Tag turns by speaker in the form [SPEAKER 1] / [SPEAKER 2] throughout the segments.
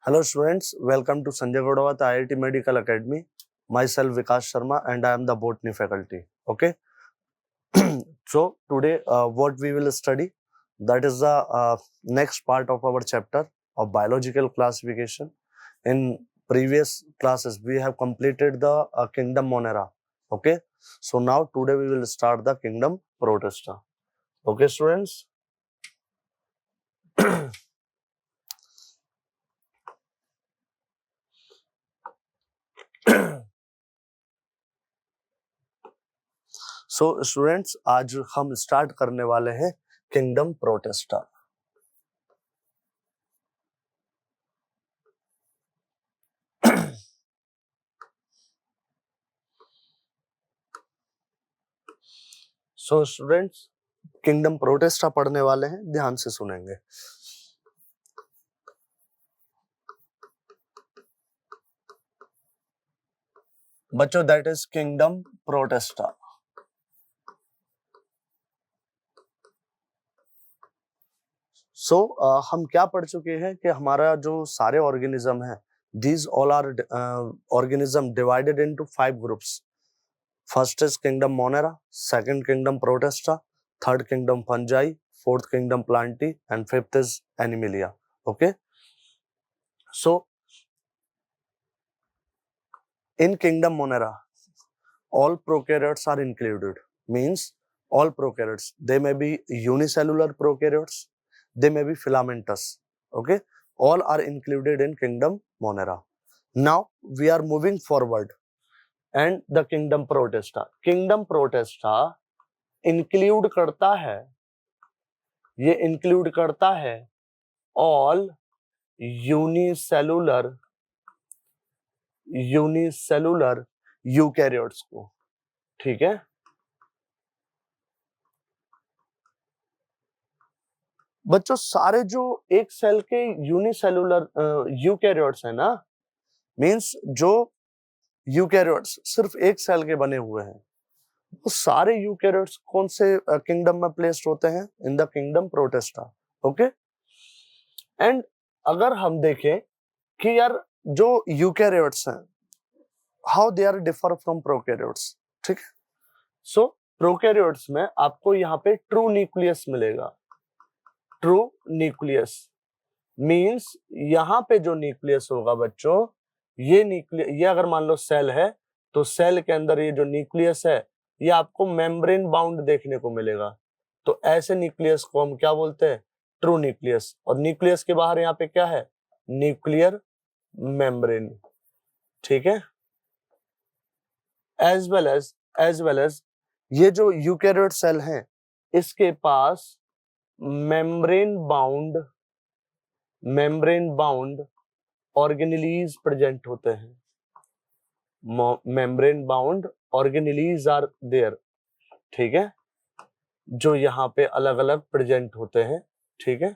[SPEAKER 1] Hello students, welcome to Sanjay Godawat IIT Medical Academy. Myself Vikas Sharma and I am the botany faculty. Okay. So today what we will study, that is the next part of our chapter of biological classification. In previous classes we have completed the kingdom Monera. Okay. So now today we will start the kingdom Protista. Okay students. So students आज हम start करने वाले हैं kingdom Protista. So students kingdom Protista पढ़ने वाले हैं, ध्यान से सुनेंगे। बच्चों दैट इज किंगडम प्रोटेस्टा। सो हम क्या पढ़ चुके हैं कि हमारा जो सारे ऑर्गेनिज्म है, these all are organism divided into 5 groups. First is kingdom Monera, second kingdom Protista, third kingdom fungi, fourth kingdom Plantae and fifth is Animalia. Okay, so in kingdom Monera, all prokaryotes are included. Means all prokaryotes. They may be unicellular prokaryotes. They may be filamentous. Okay, all are included in kingdom Monera. Now we are moving forward, and the kingdom Protista. Kingdom Protista include करता है, ये include करता है all unicellular eukaryotes को। ठीक है, बच्चों सारे जो एक सेल के यूनिसेलुलर यूकैरियोट्स है ना, मींस जो यूकैरियोट्स सिर्फ एक सेल के बने हुए हैं, वो सारे यूकैरियोट्स कौन से किंगडम में प्लेस्ड होते हैं? In the kingdom Protista. Okay, and अगर हम देखें कि यार जो यूकैरियोट्स हैं, how they are differ from prokaryotes. ठीक है, सो प्रोकैरियोट्स में आपको यहाँ पे ट्रू न्यूक्लियस मिलेगा। ट्रू न्यूक्लियस मींस यहाँ पे जो न्यूक्लियस होगा बच्चों, ये अगर मान लो सेल है, तो सेल के अंदर ये जो न्यूक्लियस है, ये आपको मेम्ब्रेन बाउंड देखने को मिलेगा। तो ऐसे न्यूक्लियस को हम क्या बोलते हैं? True nucleus. और न्यूक्लियस के बाहर यहाँ पे क्या है? Nuclear membrane. ठीक है, एज वेल एज ये जो यूकैरियोट सेल है, इसके पास मेम्ब्रेन बाउंड ऑर्गेनेलीज प्रेजेंट होते हैं। Membrane bound organelles are there. ठीक है, जो यहाँ पे अलग अलग प्रेजेंट होते हैं। ठीक है,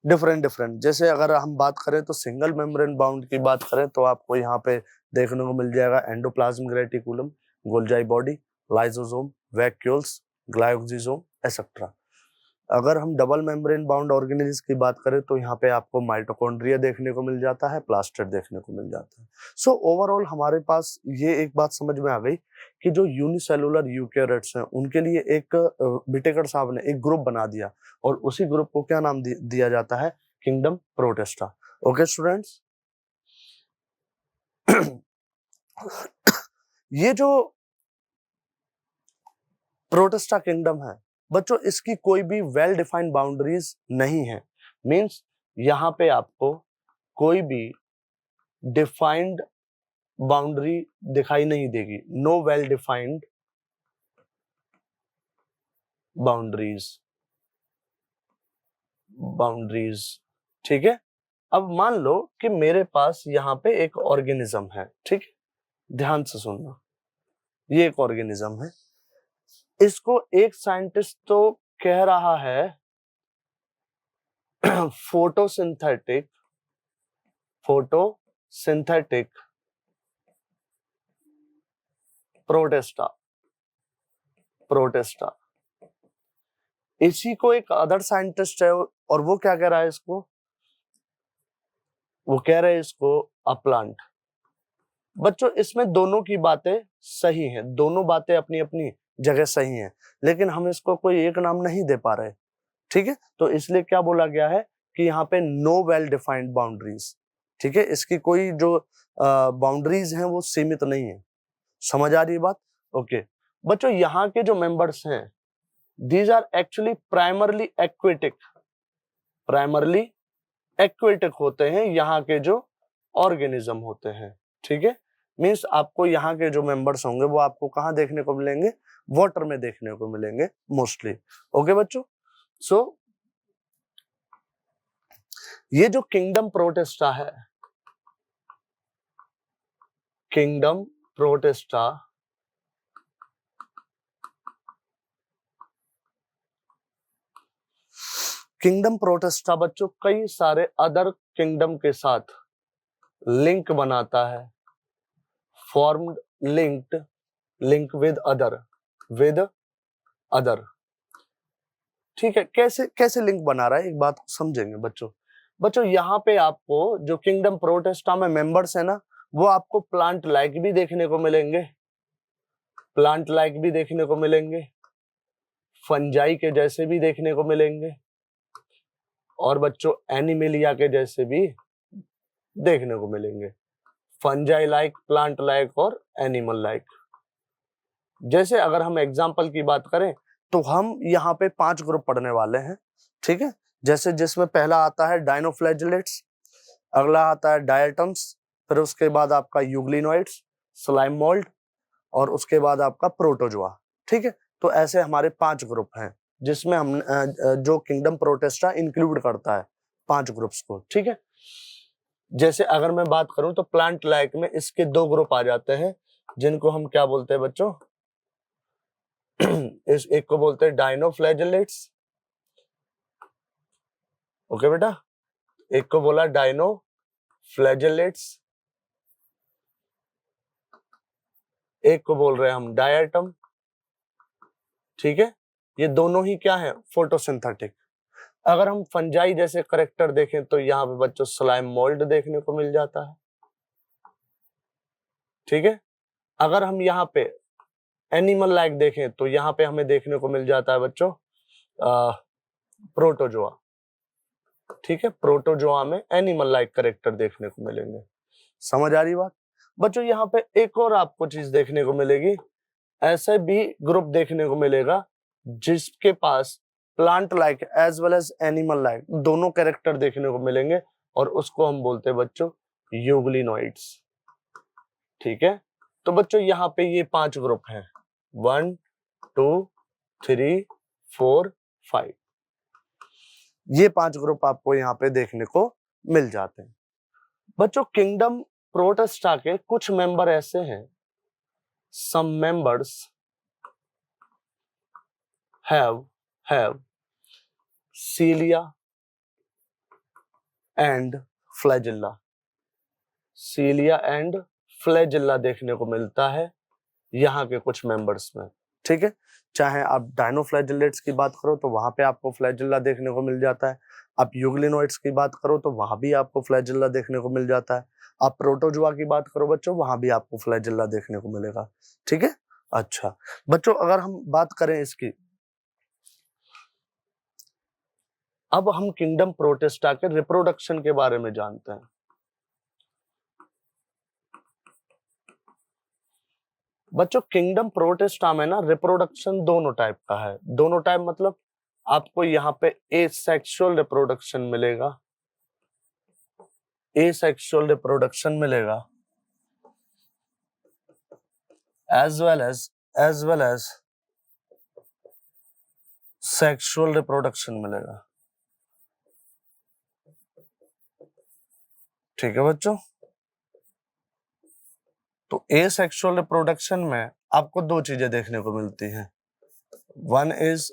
[SPEAKER 1] डिफरेंट। जैसे अगर हम बात करें तो सिंगल मेम्ब्रेन बाउंड की बात करें तो आपको यहाँ पे देखने को मिल जाएगा endoplasmic reticulum, Golgi body, lysosome, vacuoles, glyoxysome etcetera. अगर हम डबल मेम्ब्रेन बाउंड ऑर्गेनेल्स की बात करें तो यहाँ पे आपको माइटोकॉन्ड्रिया देखने को मिल जाता है, प्लास्टिड देखने को मिल जाता है। सो ओवरऑल हमारे पास ये एक बात समझ में आ गई कि जो यूनिसेलुलर यूकैरियोट्स हैं, उनके लिए एक बिटेकर साहब ने एक ग्रुप बना दिया, और उसी ग्रुप को क्या नाम दिया जाता है? Kingdom Protista. ओके स्टूडेंट्स, ये जो प्रोटेस्टा किंगडम है बच्चों, इसकी कोई भी वेल डिफाइंड बाउंड्रीज नहीं है। मींस यहाँ पे आपको कोई भी डिफाइंड बाउंड्री दिखाई नहीं देगी। No well defined boundaries. ठीक है, अब मान लो कि मेरे पास यहाँ पे एक ऑर्गेनिज्म है। ठीक है, ध्यान से सुनना, ये एक ऑर्गेनिज्म है, इसको एक साइंटिस्ट तो कह रहा है फोटोसिंथेटिक प्रोटेस्टा। इसी को एक अदर साइंटिस्ट है और वो क्या कह रहा है इसको, वो कह रहे हैं इसको अ प्लांट। बच्चों इसमें दोनों की बातें सही हैं, दोनों बातें अपनी अपनी जगह सही हैं, लेकिन हम इसको कोई एक नाम नहीं दे पा रहे, ठीक है। तो इसलिए क्या बोला गया है कि यहाँ पे नो वेल डिफाइंड बाउंड्रीज, ठीक है, इसकी कोई जो बाउंड्रीज हैं वो सीमित नहीं है। समझ आ रही है बात? ओके बच्चों, यहाँ के जो मेंबर्स हैं these are actually primarily aquatic, primarily aquatic होते हैं यहाँ के जो ऑर्गेनिज्म होते हैं, ठीक है। मींस आपको यहाँ के जो मेंबर्स होंगे वो आपको कहाँ देखने को मिलेंगे, वाटर में देखने को मिलेंगे मोस्टली। ओके बच्चों, सो ये जो किंगडम प्रोटिस्टा है, किंगडम प्रोटिस्टा किंगडम प्रोटिस्टा बच्चों कई सारे अदर किंगडम के साथ लिंक बनाता है, formed linked link with other, ठीक है। कैसे कैसे लिंक बना रहा है एक बात समझेंगे बच्चों। बच्चों यहाँ पे आपको जो किंगडम प्रोटिस्टा में मेंबर्स है ना, वो आपको प्लांट लाइक भी देखने को मिलेंगे, प्लांट लाइक भी देखने को मिलेंगे, फंजाई के जैसे भी देखने को मिलेंगे, और बच्चों एनिमेलिया के जैसे भी देखने को मिलेंगे। फंजाई लाइक, प्लांट लाइक और एनिमल लाइक। जैसे अगर हम एग्जाम्पल की बात करें तो हम यहाँ पे 5 ग्रुप पढ़ने वाले हैं, ठीक है। जैसे जिसमें पहला आता है डायनोफ्लैजिलेट्स, अगला आता है डायटम्स, फिर उसके बाद आपका यूग्लिनोइड्स, स्लाइम मोल्ड, और उसके बाद आपका प्रोटोजोआ, ठीक है। तो ऐसे हमारे 5 ग्रुप हैं जिसमें हम जो किंगडम प्रोटिस्टा इंक्लूड करता है 5 ग्रुप्स को, ठीक है। जैसे अगर मैं बात करूं तो प्लांट लाइक में इसके 2 ग्रुप आ जाते हैं जिनको हम क्या बोलते हैं बच्चों, इस एक को बोलते हैं डायनोफ्लैजिलेट्स, ओके बेटा, एक को बोला डायनोफ्लैजिलेट्स, एक को बोल रहे हैं हम डायटम, ठीक है। ये दोनों ही क्या है, फोटोसिंथेटिक। अगर हम फंजाई जैसे करेक्टर देखें तो यहाँ पे बच्चों स्लाइम मोल्ड देखने को मिल जाता है, ठीक है। अगर हम यहाँ पे एनिमल लाइक देखें तो यहाँ पे हमें देखने को मिल जाता है बच्चों प्रोटोजोआ, ठीक है। प्रोटोजोआ में एनिमल लाइक करेक्टर देखने को मिलेंगे। समझ आ रही बात बच्चों? यहाँ पे एक और आपको चीज देखने को मिलेगी, ऐसे भी ग्रुप देखने को मिलेगा जिसके पास plant like as well as animal like दोनों कैरेक्टर देखने को मिलेंगे, और उसको हम बोलते हैं बच्चों यूग्लिनोइड्स, ठीक है। तो बच्चों यहाँ पे ये 5 ग्रुप हैं, 1 2 3 4 5, ये 5 ग्रुप आपको यहाँ पे देखने को मिल जाते हैं। बच्चों किंगडम प्रोटिस्टा के कुछ मेंबर ऐसे हैं, some members have cilia and flagella, cilia and flagella देखने को मिलता है यहाँ के कुछ मेंबर्स में, ठीक है। चाहे आप डायनोफ्लैजिलेट्स की बात करो तो वहां पे आपको फ्लैजिला देखने को मिल जाता है, आप यूग्लिनोइड्स की बात करो तो वहां भी आपको फ्लैजिला देखने को मिल जाता है, आप प्रोटोजोआ की बात करो बच्चों वहां भी आपको फ्लैजिला देखने को मिलेगा, ठीक है। अच्छा बच्चों, अगर हम बात करें इसकी, अब हम किंगडम प्रोटिस्टा के रिप्रोडक्शन के बारे में जानते हैं। बच्चों किंगडम प्रोटिस्टा में ना रिप्रोडक्शन दोनों टाइप का है, दोनों टाइप मतलब आपको यहाँ पे एसेक्सुअल रिप्रोडक्शन मिलेगा, एसेक्सुअल रिप्रोडक्शन मिलेगा, as well as sexual reproduction मिलेगा, ठीक है बच्चों। तो एसेक्सुअल रिप्रोडक्शन में आपको 2 चीजें देखने को मिलती हैं, one is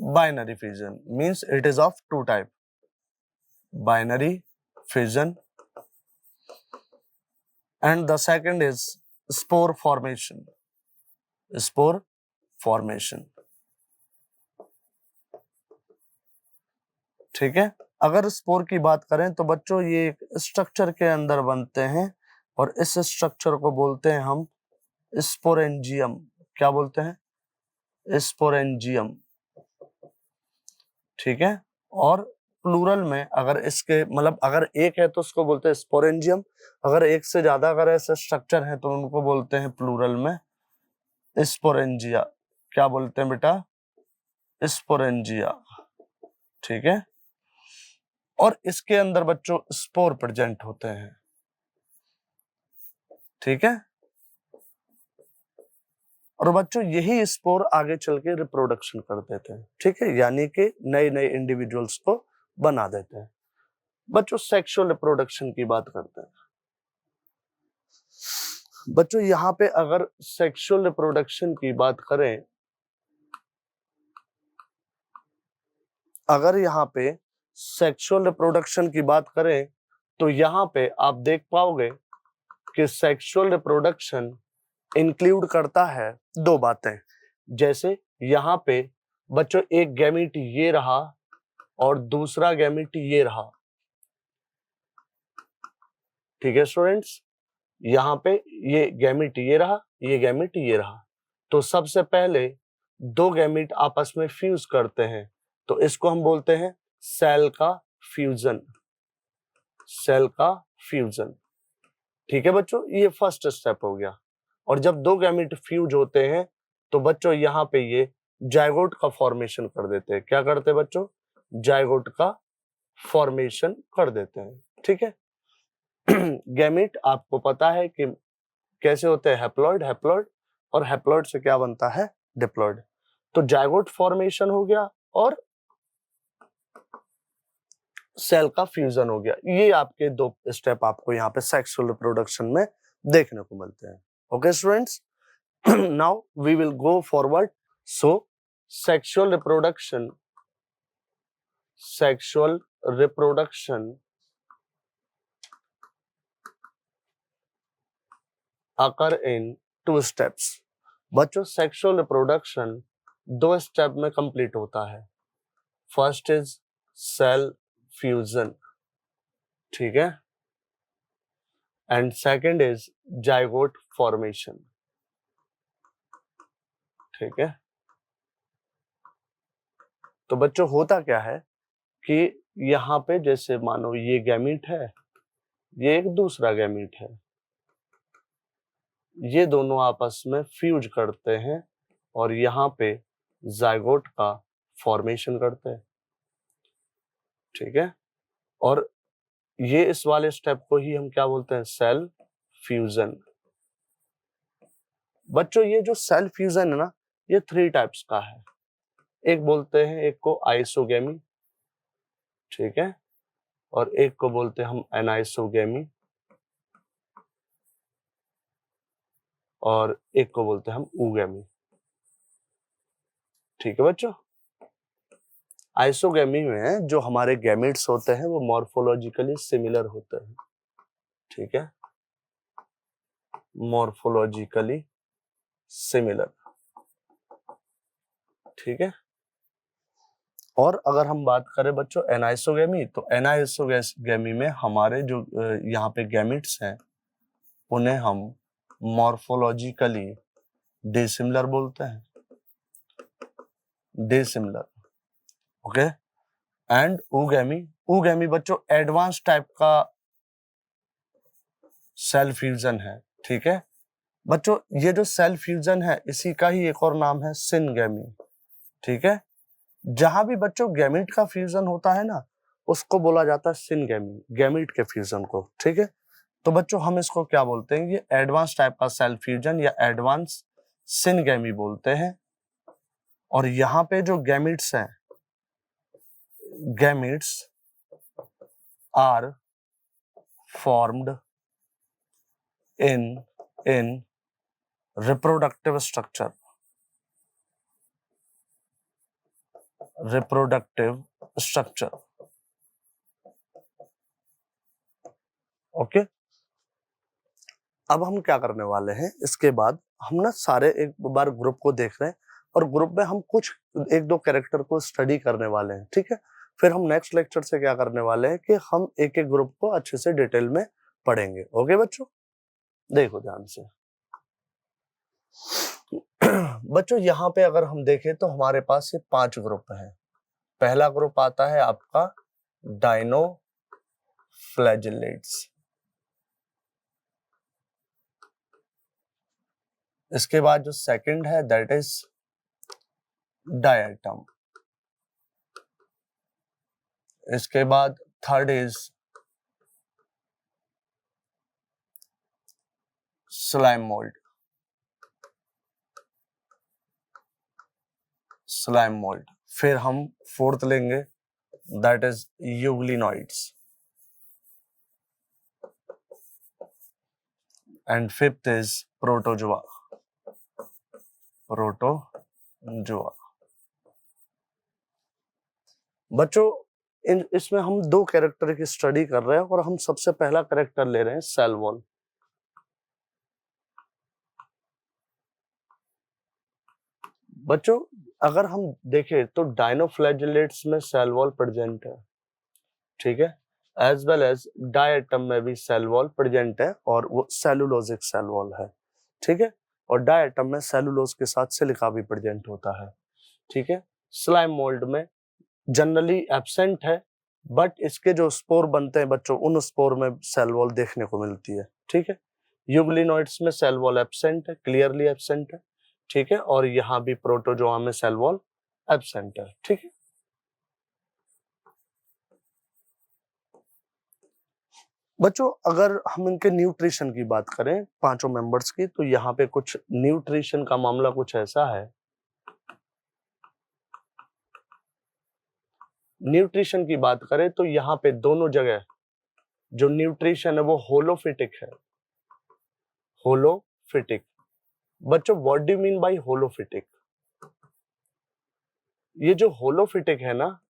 [SPEAKER 1] binary fission, means it is of 2 type, binary fission, and the second is spore formation, spore formation, ठीक है। अगर स्पोर की बात करें तो बच्चों ये एक स्ट्रक्चर के अंदर बनते हैं और इस स्ट्रक्चर को बोलते हैं हम स्पोरेंजियम। क्या बोलते हैं? स्पोरेंजियम। ठीक है। और प्लूरल में अगर इसके मतलब अगर एक है तो उसको बोलते हैं स्पोरेंजियम, अगर एक से ज्यादा अगर ऐसे स्ट्रक्चर है तो उनको बोलते हैं प्लूरल में स्पोरेंजिया। क्या बोलते हैं बेटा? स्पोरेंजिया। ठीक है। और इसके अंदर बच्चों स्पोर प्रेजेंट होते हैं। ठीक है। और बच्चों यही स्पोर आगे चल के रिप्रोडक्शन कर देते हैं। ठीक है, यानी कि नए नए इंडिविजुअल्स को बना देते हैं। बच्चों सेक्सुअल रिप्रोडक्शन की बात करते हैं। बच्चों यहाँ पे अगर सेक्सुअल रिप्रोडक्शन की बात करें, अगर यहाँ पे सेक्सुअल रिप्रोडक्शन की बात करें तो यहाँ पे आप देख पाओगे कि सेक्सुअल रिप्रोडक्शन इंक्लूड करता है दो बातें। जैसे यहाँ पे बच्चों एक गैमीट ये रहा और दूसरा गैमीट ये रहा। ठीक है स्टूडेंट्स, यहाँ पे ये गैमीट ये रहा, ये गैमीट ये रहा। तो सबसे पहले दो गैमीट आपस में फ्यूज करते हैं, तो इसको हम बोलते हैं सेल का फ्यूजन। सेल का फ्यूजन। ठीक है बच्चों, ये फर्स्ट स्टेप हो गया। और जब दो गैमीट फ्यूज होते हैं तो बच्चों यहाँ पे ये जायगोट का फॉर्मेशन कर देते हैं। क्या करते हैं बच्चों? जायगोट का फॉर्मेशन कर देते हैं। ठीक है। गैमीट आपको पता है कि कैसे होते हैं? हैप्लॉइड, हैप्लॉइड, और हैप्लॉइड से क्या बनता है? डिप्लॉइड। तो जायगोट फॉर्मेशन हो गया और सेल का फ्यूजन हो गया। ये आपके दो स्टेप आपको यहाँ पे सेक्सुअल रिप्रोडक्शन में देखने को मिलते हैं। Okay students, now we will go forward. So sexual reproduction occur in two steps। बच्चों सेक्सुअल रिप्रोडक्शन दो स्टेप में कंप्लीट होता है। फर्स्ट इज सेल फ्यूजन, ठीक है, and second is zygote formation. ठीक है। तो बच्चों होता क्या है कि यहाँ पे जैसे मानो ये गैमीट है, ये एक दूसरा गैमीट है, ये दोनों आपस में फ्यूज करते हैं और यहाँ पे जायगोट का फॉर्मेशन करते हैं। ठीक है। और ये इस वाले स्टेप को ही हम क्या बोलते हैं? Cell fusion. बच्चों ये जो सेल फ्यूजन है ना, ये 3 टाइप्स का है। एक बोलते हैं एक को आइसोगेमी, ठीक है, और एक को बोलते हैं हम एनाइसोगेमी, और एक को बोलते हैं हम ऊगेमी। ठीक है बच्चों। आइसोगेमी में जो हमारे गैमेट्स होते हैं वो मॉर्फोलॉजिकली सिमिलर होते हैं। ठीक है, मॉर्फोलॉजिकली सिमिलर। ठीक है। और अगर हम बात करें बच्चों एनाइसोगेमी, तो एनाइसोगेमी में हमारे जो यहाँ पे गैमेट्स हैं उन्हें हम मॉर्फोलॉजिकली डिसिमिलर बोलते हैं। डिसिमिलर। ओके। एंड ऊगेमी बच्चों एडवांस टाइप का सेल फ्यूजन है। ठीक है बच्चों, ये जो सेल फ्यूजन है इसी का ही एक और नाम है सिनगेमी। ठीक है। जहां भी बच्चों गैमीट का फ्यूजन होता है ना, उसको बोला जाता है सिनगेमी, गैमीट के फ्यूजन को। ठीक है। तो बच्चों हम इसको क्या बोलते हैं? ये एडवांस टाइप का सेल फ्यूजन या एडवांस सिनगेमी बोलते हैं। और यहाँ पे जो गैमीट्स हैं, gametes are formed in reproductive structure, reproductive structure। Okay. अब हम क्या करने वाले हैं, इसके बाद हम ना सारे एक बार ग्रुप को देख रहे हैं और ग्रुप में हम कुछ एक दो कैरेक्टर को स्टडी करने वाले हैं। ठीक है। फिर हम नेक्स्ट लेक्चर से क्या करने वाले हैं कि हम एक एक ग्रुप को अच्छे से डिटेल में पढ़ेंगे। ओके बच्चों, देखो ध्यान से। बच्चों यहाँ पे अगर हम देखें तो हमारे पास ये 5 ग्रुप हैं। पहला ग्रुप आता है आपका डायनोफ्लैजिलेट्स। इसके बाद जो सेकंड है दैट इज डायटम। इसके बाद थर्ड इज स्लाइम मोल्ड। फिर हम फोर्थ लेंगे that is euglenoids and fifth is protozoa. बच्चों इसमें हम 2 कैरेक्टर की स्टडी कर रहे हैं और हम सबसे पहला कैरेक्टर ले रहे हैं सेल वॉल। बच्चों अगर हम देखें तो डायनोफ्लैजिलेट्स में सेल वॉल प्रेजेंट है, ठीक है, एज वेल एज डायटम में भी सेल वॉल प्रेजेंट है और वो सेलुलोजिक सेल वॉल है, ठीक है, और डायटम में सेलुलोज के साथ सिलिका भी प्रेजेंट होता है, ठीक है। स्लाइम मोल्ड में जनरली एब्सेंट है बट इसके जो स्पोर बनते हैं बच्चों उन स्पोर में सेल वॉल देखने को मिलती है, ठीक है। यूग्लिनॉइड्स में सेल वॉल एब्सेंट है, क्लियरली एब्सेंट है, ठीक है, और यहाँ भी प्रोटोजोआ में सेल वॉल एब्सेंट है, ठीक है। बच्चों अगर हम इनके न्यूट्रिशन की बात करें पांचों मेंबर्स की तो यहाँ पे कुछ न्यूट्रिशन का मामला कुछ ऐसा है। न्यूट्रिशन की बात करें तो यहाँ पे दोनों जगह जो न्यूट्रिशन है वो होलोफिटिक है। होलोफिटिक बच्चों what do you mean by holophytic? ये जो होलोफिटिक है ना,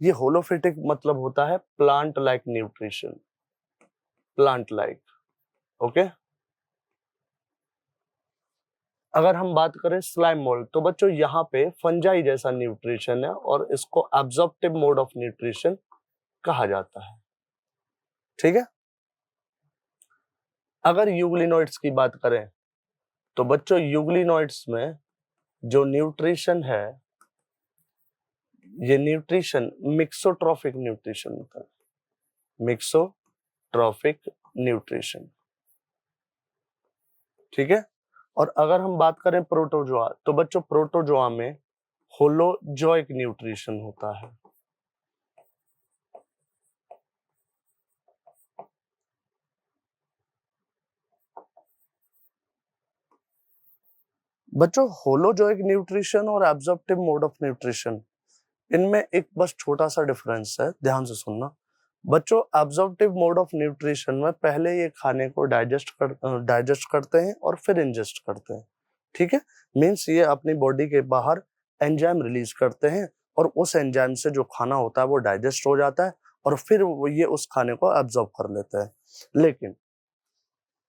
[SPEAKER 1] ये होलोफिटिक मतलब होता है plant like nutrition, plant like, okay. अगर हम बात करें स्लाइम मोल्ड तो बच्चों यहाँ पे फंजाई जैसा न्यूट्रिशन है और इसको एब्जॉर्प्टिव मोड ऑफ न्यूट्रिशन कहा जाता है, ठीक है। अगर यूग्लिनॉइड्स की बात करें तो बच्चों यूग्लिनॉइड्स में जो न्यूट्रिशन है ये न्यूट्रिशन मिक्सोट्रॉफिक न्यूट्रिशन होता है, मिक्सोट्रॉफिक न्यूट्रिशन, ठीक है। और अगर हम बात करें प्रोटोजोआ तो बच्चों प्रोटोजोआ में होलोजोइक न्यूट्रिशन होता है। बच्चों होलोजोइक न्यूट्रिशन और एब्जॉर्प्टिव मोड ऑफ न्यूट्रिशन इनमें एक बस छोटा सा डिफरेंस है, ध्यान से सुनना। बच्चों एब्जॉर्प्टिव मोड ऑफ न्यूट्रिशन में पहले ये खाने को डाइजेस्ट करते हैं और फिर इंजेस्ट करते हैं, ठीक है। मींस ये अपनी बॉडी के बाहर एंजाइम रिलीज करते हैं और उस एंजाइम से जो खाना होता है वो डाइजेस्ट हो जाता है और फिर वो ये उस खाने को एब्जॉर्ब कर लेते हैं। लेकिन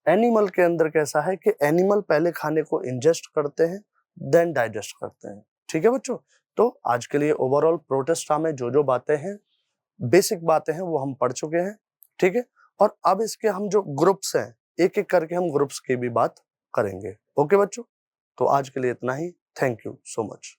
[SPEAKER 1] एनिमल के अंदर कैसा है कि एनिमल पहले खाने को इंजेस्ट करते हैं देन डाइजेस्ट करते हैं, ठीक है बच्चों। तो आज के लिए ओवरऑल प्रोटिस्टा में जो जो बातें हैं, बेसिक बातें हैं वो हम पढ़ चुके हैं, ठीक है। और अब इसके हम जो ग्रुप्स हैं एक एक करके हम ग्रुप्स की भी बात करेंगे, ओके बच्चों। तो आज के लिए इतना ही, थैंक यू सो मच।